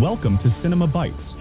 Welcome to Cinema Bites.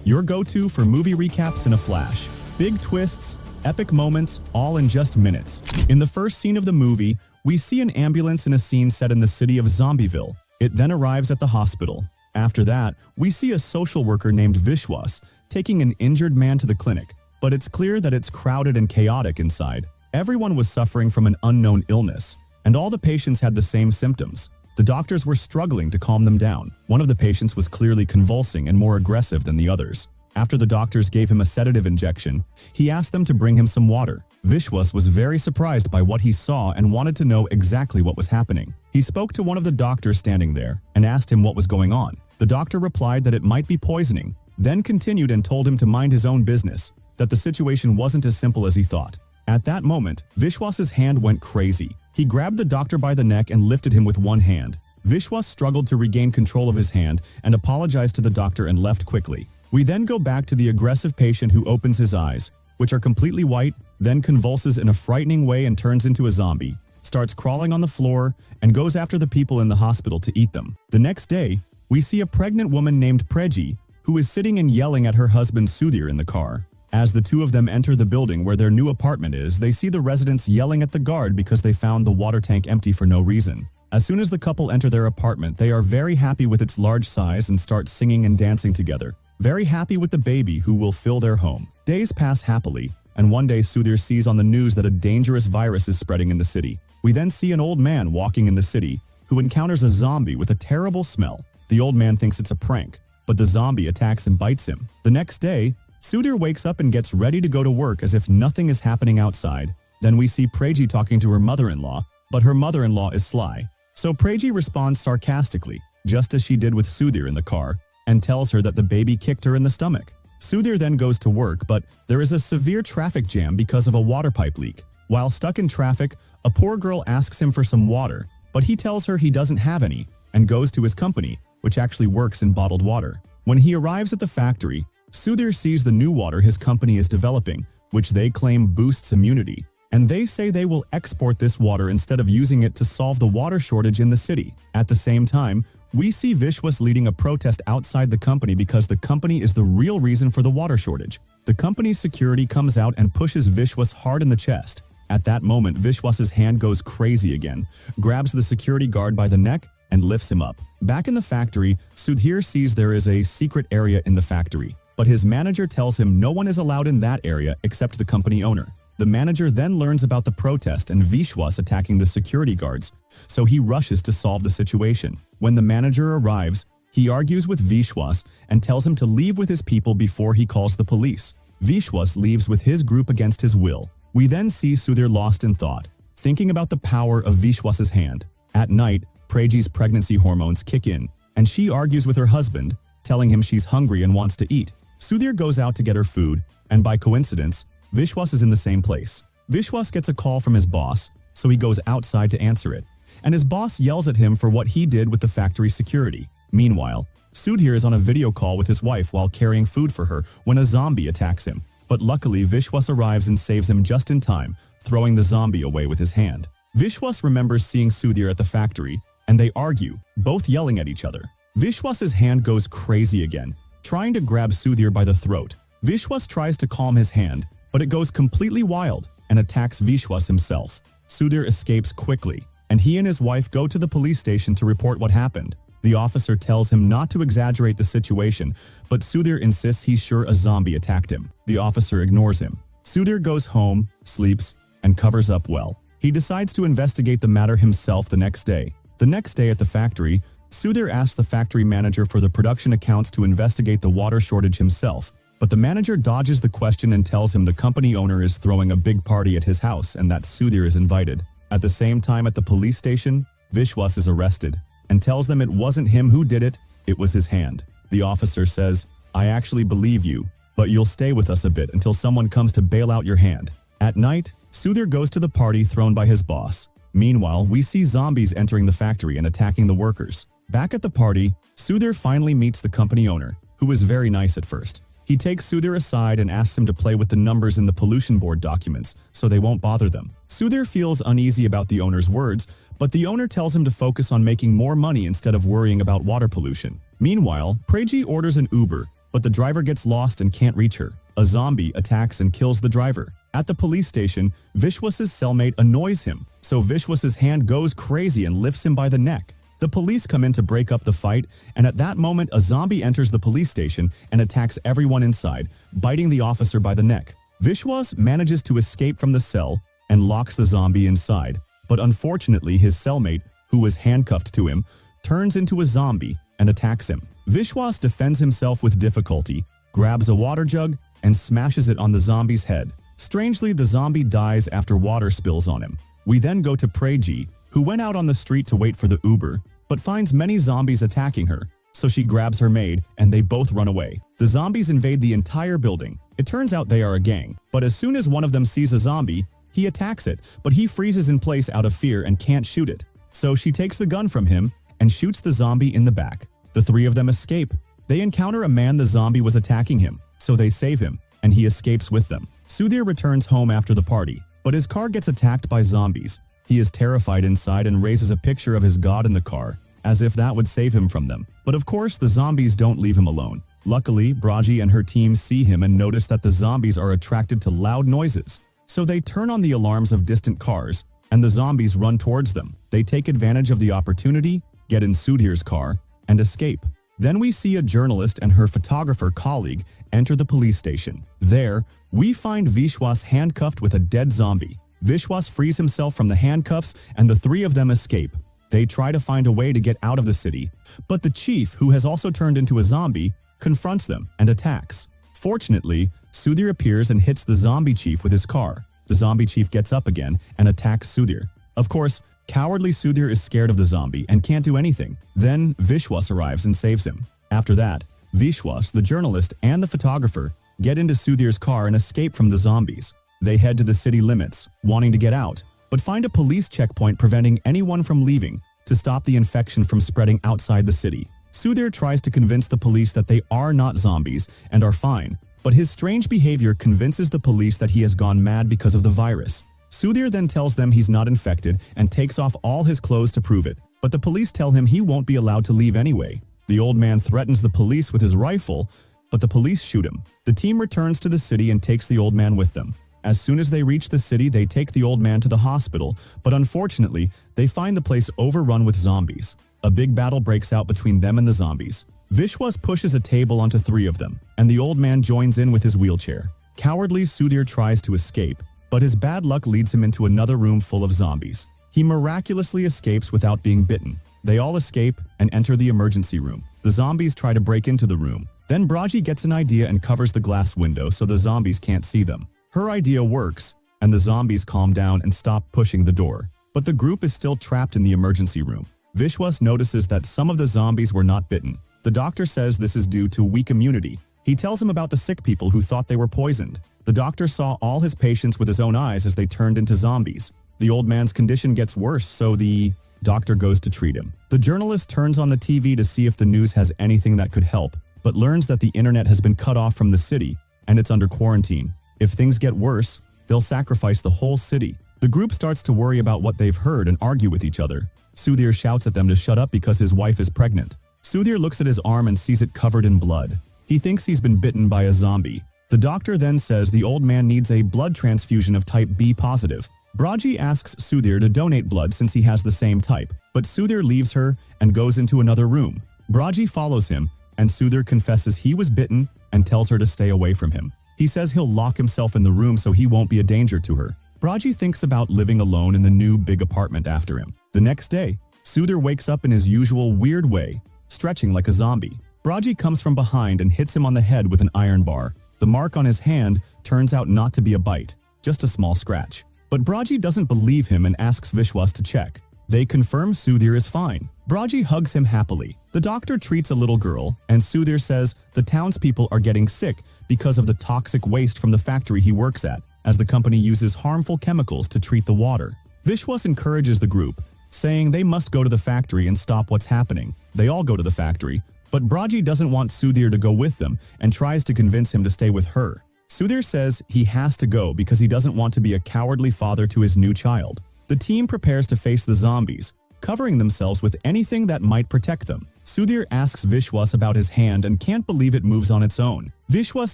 Your go-to for movie recaps in a flash. Big twists, epic moments, all in just minutes. In the first scene of the movie, we see an ambulance in a scene set in the city of Zombivli. It then arrives at the hospital. After that, we see a social worker named Vishwas taking an injured man to the clinic, but it's clear that it's crowded and chaotic inside. Everyone was suffering from an unknown illness, and all the patients had the same symptoms. The doctors were struggling to calm them down. One of the patients was clearly convulsing and more aggressive than the others. After the doctors gave him a sedative injection, he asked them to bring him some water. Vishwas was very surprised by what he saw and wanted to know exactly what was happening. He spoke to one of the doctors standing there and asked him what was going on. The doctor replied that it might be poisoning, then continued and told him to mind his own business, that the situation wasn't as simple as he thought. At that moment, Vishwas's hand went crazy. He grabbed the doctor by the neck and lifted him with one hand. Vishwas struggled to regain control of his hand and apologized to the doctor and left quickly. We then go back to the aggressive patient who opens his eyes, which are completely white, then convulses in a frightening way and turns into a zombie, starts crawling on the floor, and goes after the people in the hospital to eat them. The next day, we see a pregnant woman named Preji, who is sitting and yelling at her husband Sudhir in the car. As the two of them enter the building where their new apartment is, they see the residents yelling at the guard because they found the water tank empty for no reason. As soon as the couple enter their apartment, they are very happy with its large size and start singing and dancing together. Very happy with the baby who will fill their home. Days pass happily, and one day Sudhir sees on the news that a dangerous virus is spreading in the city. We then see an old man walking in the city who encounters a zombie with a terrible smell. The old man thinks it's a prank, but the zombie attacks and bites him. The next day, Sudhir wakes up and gets ready to go to work as if nothing is happening outside. Then we see Preji talking to her mother-in-law, but her mother-in-law is sly. So Preji responds sarcastically, just as she did with Sudhir in the car, and tells her that the baby kicked her in the stomach. Sudhir then goes to work, but there is a severe traffic jam because of a water pipe leak. While stuck in traffic, a poor girl asks him for some water, but he tells her he doesn't have any and goes to his company, which actually works in bottled water. When he arrives at the factory, Sudhir sees the new water his company is developing, which they claim boosts immunity, and they say they will export this water instead of using it to solve the water shortage in the city. At the same time, we see Vishwas leading a protest outside the company because the company is the real reason for the water shortage. The company's security comes out and pushes Vishwas hard in the chest. At that moment, Vishwas's hand goes crazy again, grabs the security guard by the neck, and lifts him up. Back in the factory, Sudhir sees there is a secret area in the factory, but his manager tells him no one is allowed in that area except the company owner. The manager then learns about the protest and Vishwas attacking the security guards, so he rushes to solve the situation. When the manager arrives, he argues with Vishwas and tells him to leave with his people before he calls the police. Vishwas leaves with his group against his will. We then see Sudhir lost in thought, thinking about the power of Vishwas's hand. At night, Preji's pregnancy hormones kick in, and she argues with her husband, telling him she's hungry and wants to eat. Sudhir goes out to get her food, and by coincidence, Vishwas is in the same place. Vishwas gets a call from his boss, so he goes outside to answer it, and his boss yells at him for what he did with the factory security. Meanwhile, Sudhir is on a video call with his wife while carrying food for her when a zombie attacks him. But luckily, Vishwas arrives and saves him just in time, throwing the zombie away with his hand. Vishwas remembers seeing Sudhir at the factory, and they argue, both yelling at each other. Vishwas's hand goes crazy again, trying to grab Sudhir by the throat. Vishwas tries to calm his hand, but it goes completely wild and attacks Vishwas himself. Sudhir escapes quickly, and he and his wife go to the police station to report what happened. The officer tells him not to exaggerate the situation, but Sudhir insists he's sure a zombie attacked him. The officer ignores him. Sudhir goes home, sleeps, and covers up well. He decides to investigate the matter himself the next day. The next day at the factory, Sudhir asks the factory manager for the production accounts to investigate the water shortage himself, but the manager dodges the question and tells him the company owner is throwing a big party at his house and that Sudhir is invited. At the same time at the police station, Vishwas is arrested and tells them it wasn't him who did it, it was his hand. The officer says, "I actually believe you, but you'll stay with us a bit until someone comes to bail out your hand." At night, Sudhir goes to the party thrown by his boss. Meanwhile, we see zombies entering the factory and attacking the workers. Back at the party, Sudhir finally meets the company owner, who is very nice at first. He takes Sudhir aside and asks him to play with the numbers in the pollution board documents so they won't bother them. Sudhir feels uneasy about the owner's words, but the owner tells him to focus on making more money instead of worrying about water pollution. Meanwhile, Preji orders an Uber, but the driver gets lost and can't reach her. A zombie attacks and kills the driver. At the police station, Vishwas's cellmate annoys him, so Vishwas's hand goes crazy and lifts him by the neck. The police come in to break up the fight, and at that moment a zombie enters the police station and attacks everyone inside, biting the officer by the neck. Vishwas manages to escape from the cell and locks the zombie inside, but unfortunately his cellmate, who was handcuffed to him, turns into a zombie and attacks him. Vishwas defends himself with difficulty, grabs a water jug, and smashes it on the zombie's head. Strangely, the zombie dies after water spills on him. We then go to Preji, who went out on the street to wait for the Uber, but finds many zombies attacking her, so she grabs her maid and they both run away. The zombies invade the entire building. It turns out they are a gang, but as soon as one of them sees a zombie, he attacks it, but he freezes in place out of fear and can't shoot it. So she takes the gun from him and shoots the zombie in the back. The three of them escape. They encounter a man the zombie was attacking him, so they save him, and he escapes with them. Sudhir returns home after the party, but his car gets attacked by zombies. He is terrified inside and raises a picture of his god in the car, as if that would save him from them. But of course, the zombies don't leave him alone. Luckily, Braji and her team see him and notice that the zombies are attracted to loud noises. So they turn on the alarms of distant cars, and the zombies run towards them. They take advantage of the opportunity, get in Sudhir's car, and escape. Then we see a journalist and her photographer colleague enter the police station. There, we find Vishwas handcuffed with a dead zombie. Vishwas frees himself from the handcuffs and the three of them escape. They try to find a way to get out of the city, but the chief, who has also turned into a zombie, confronts them and attacks. Fortunately, Sudhir appears and hits the zombie chief with his car. The zombie chief gets up again and attacks Sudhir. Of course, cowardly Sudhir is scared of the zombie and can't do anything. Then Vishwas arrives and saves him. After that, Vishwas, the journalist, and the photographer get into Sudhir's car and escape from the zombies. They head to the city limits, wanting to get out, but find a police checkpoint preventing anyone from leaving to stop the infection from spreading outside the city. Sudhir tries to convince the police that they are not zombies and are fine, but his strange behavior convinces the police that he has gone mad because of the virus. Sudhir then tells them he's not infected and takes off all his clothes to prove it, but the police tell him he won't be allowed to leave anyway. The old man threatens the police with his rifle, but the police shoot him. The team returns to the city and takes the old man with them. As soon as they reach the city, they take the old man to the hospital, but unfortunately, they find the place overrun with zombies. A big battle breaks out between them and the zombies. Vishwas pushes a table onto three of them, and the old man joins in with his wheelchair. Cowardly Sudhir tries to escape, but his bad luck leads him into another room full of zombies. He miraculously escapes without being bitten. They all escape and enter the emergency room. The zombies try to break into the room. Then Braji gets an idea and covers the glass window so the zombies can't see them. Her idea works, and the zombies calm down and stop pushing the door. But the group is still trapped in the emergency room. Vishwas notices that some of the zombies were not bitten. The doctor says this is due to weak immunity. He tells him about the sick people who thought they were poisoned. The doctor saw all his patients with his own eyes as they turned into zombies. The old man's condition gets worse, so the doctor goes to treat him. The journalist turns on the TV to see if the news has anything that could help, but learns that the internet has been cut off from the city, and it's under quarantine. If things get worse, they'll sacrifice the whole city. The group starts to worry about what they've heard and argue with each other. Sudhir shouts at them to shut up because his wife is pregnant. Sudhir looks at his arm and sees it covered in blood. He thinks he's been bitten by a zombie. The doctor then says the old man needs a blood transfusion of type B positive. Braji asks Sudhir to donate blood since he has the same type, but Sudhir leaves her and goes into another room. Braji follows him, and Sudhir confesses he was bitten and tells her to stay away from him. He says he'll lock himself in the room so he won't be a danger to her. Braji thinks about living alone in the new big apartment after him. The next day, Sudhir wakes up in his usual weird way, stretching like a zombie. Braji comes from behind and hits him on the head with an iron bar. The mark on his hand turns out not to be a bite, just a small scratch. But Braji doesn't believe him and asks Vishwas to check. They confirm Sudhir is fine. Braji hugs him happily. The doctor treats a little girl, and Sudhir says the townspeople are getting sick because of the toxic waste from the factory he works at, as the company uses harmful chemicals to treat the water. Vishwas encourages the group, saying they must go to the factory and stop what's happening. They all go to the factory, But Braji doesn't want Sudhir to go with them and tries to convince him to stay with her. Sudhir says he has to go because he doesn't want to be a cowardly father to his new child. The team prepares to face the zombies, covering themselves with anything that might protect them. Sudhir asks Vishwas about his hand and can't believe it moves on its own. Vishwas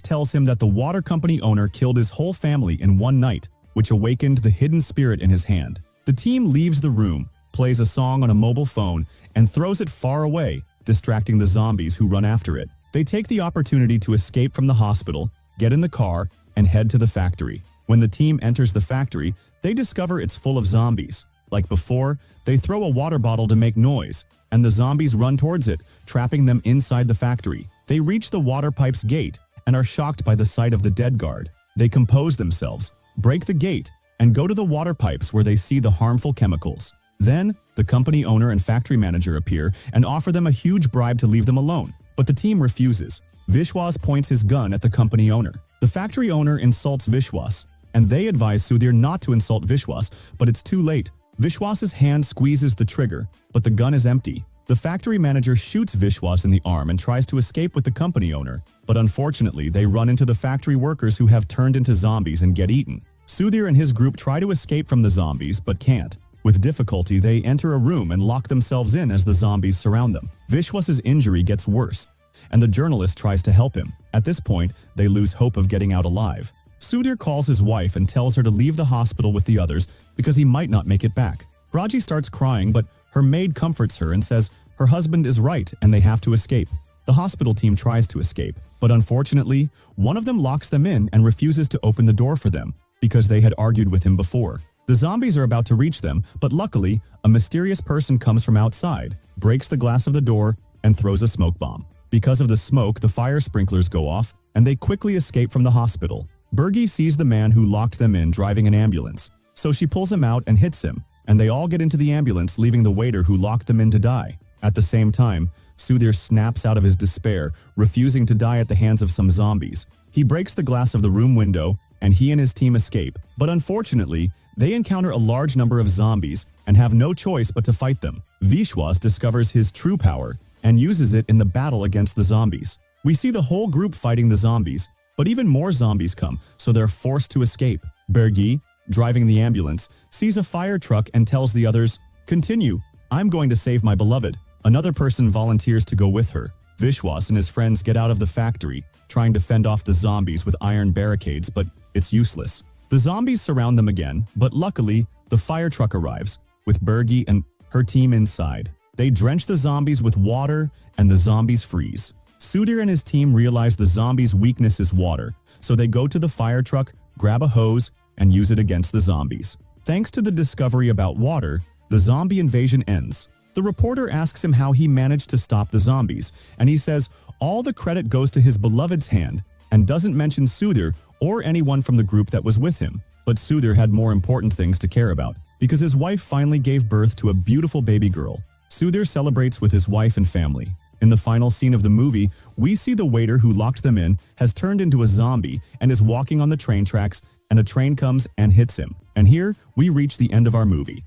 tells him that the water company owner killed his whole family in one night, which awakened the hidden spirit in his hand. The team leaves the room, plays a song on a mobile phone, and throws it far away, distracting the zombies who run after it. They take the opportunity to escape from the hospital, get in the car, and head to the factory. When the team enters the factory, they discover it's full of zombies. Like before, they throw a water bottle to make noise, and the zombies run towards it, trapping them inside the factory. They reach the water pipe's gate and are shocked by the sight of the dead guard. They compose themselves, break the gate, and go to the water pipes where they see the harmful chemicals. Then, the company owner and factory manager appear and offer them a huge bribe to leave them alone, but the team refuses. Vishwas points his gun at the company owner. The factory owner insults Vishwas, and they advise Sudhir not to insult Vishwas, but it's too late. Vishwas's hand squeezes the trigger, but the gun is empty. The factory manager shoots Vishwas in the arm and tries to escape with the company owner, but unfortunately they run into the factory workers who have turned into zombies and get eaten. Sudhir and his group try to escape from the zombies, but can't. With difficulty, they enter a room and lock themselves in as the zombies surround them. Vishwas's injury gets worse, and the journalist tries to help him. At this point, they lose hope of getting out alive. Sudhir calls his wife and tells her to leave the hospital with the others because he might not make it back. Braji starts crying, but her maid comforts her and says her husband is right and they have to escape. The hospital team tries to escape, but unfortunately, one of them locks them in and refuses to open the door for them because they had argued with him before. The zombies are about to reach them, but luckily, a mysterious person comes from outside, breaks the glass of the door, and throws a smoke bomb. Because of the smoke, the fire sprinklers go off, and they quickly escape from the hospital. Bergie sees the man who locked them in driving an ambulance, so she pulls him out and hits him, and they all get into the ambulance, leaving the waiter who locked them in to die. At the same time, Sudhir snaps out of his despair, refusing to die at the hands of some zombies. He breaks the glass of the room window, and he and his team escape, but unfortunately, they encounter a large number of zombies and have no choice but to fight them. Vishwas discovers his true power and uses it in the battle against the zombies. We see the whole group fighting the zombies, but even more zombies come, so they're forced to escape. Bergie, driving the ambulance, sees a fire truck and tells the others, "Continue, I'm going to save my beloved." Another person volunteers to go with her. Vishwas and his friends get out of the factory, trying to fend off the zombies with iron barricades, but it's useless. The zombies surround them again, but luckily, the fire truck arrives, with Bergie and her team inside. They drench the zombies with water, and the zombies freeze. Sudhir and his team realize the zombies' weakness is water, so they go to the fire truck, grab a hose, and use it against the zombies. Thanks to the discovery about water, the zombie invasion ends. The reporter asks him how he managed to stop the zombies, and he says all the credit goes to his beloved's hand, and doesn't mention Sudhir or anyone from the group that was with him. But Sudhir had more important things to care about, because his wife finally gave birth to a beautiful baby girl. Sudhir celebrates with his wife and family. In the final scene of the movie, we see the waiter who locked them in has turned into a zombie and is walking on the train tracks, and a train comes and hits him. And here, we reach the end of our movie.